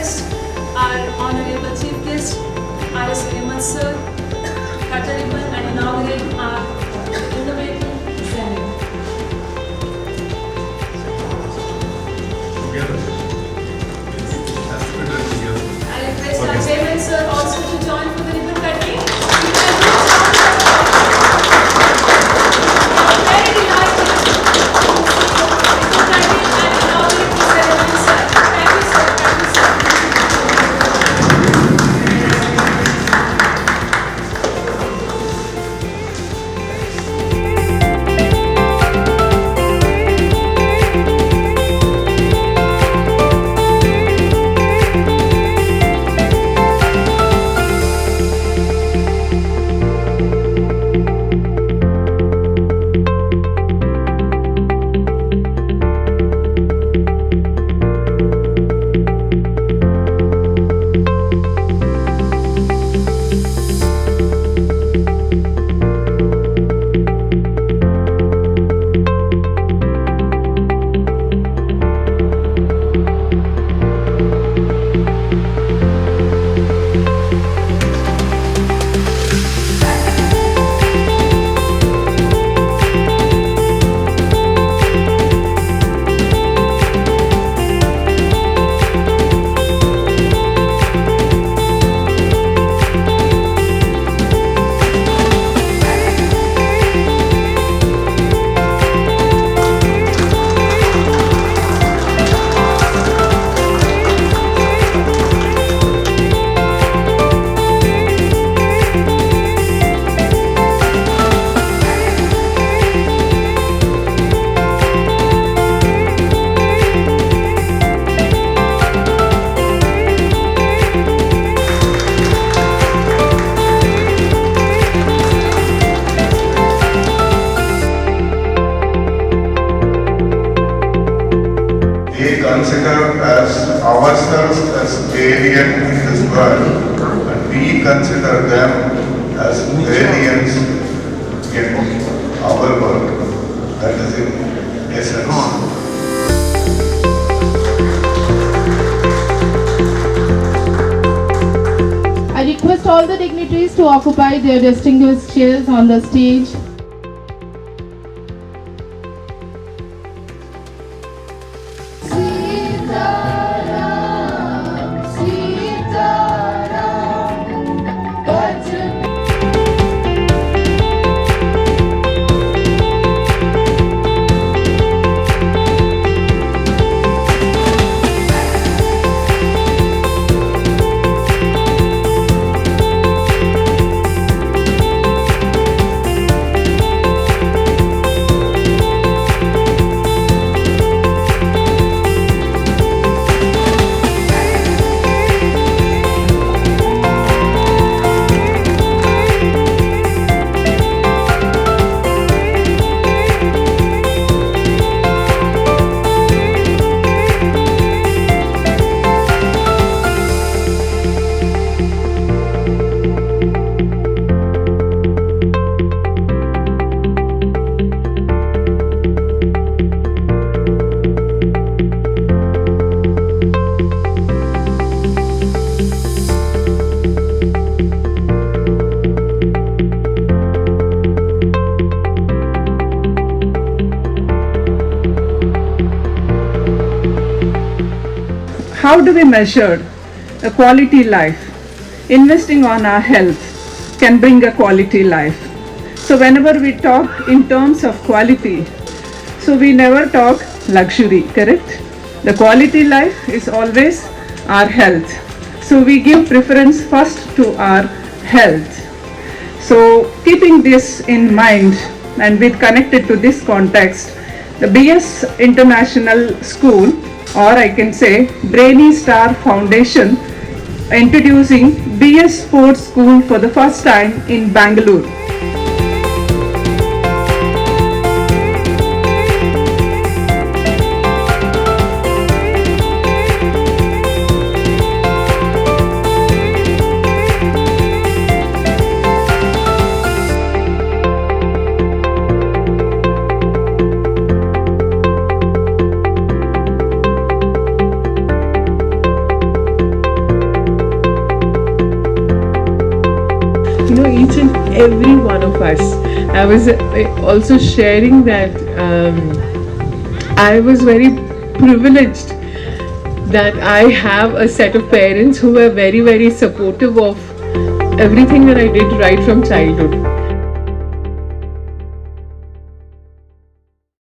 request our Honorable Chief Guest, R.S. Hemant Sir, cut a ribbon and inaugurate our Innovative Zenith. I request our Chairman Sir also to join for the ribbon cutting. Very delighted to see ribbon cutting and inaugurate the ceremony, sir. Thank you, sir. Thank you, sir. We consider as ourselves as alien in this world, and we consider them as aliens in our world. That is in essence. I request all the dignitaries to occupy their distinguished chairs on the stage. How do we measure a quality life? Investing on our health can bring a quality life. So whenever we talk in terms of quality, so we never talk luxury, correct? The quality life is always our health. So we give preference first to our health. So keeping this in mind and with connected to this context, the BS International School, or I can say Brainy Star Foundation, introducing BS Sports School for the first time in Bangalore. each and every one of us. I was also sharing that I was very privileged that I have a set of parents who were very, very supportive of everything that I did right from childhood.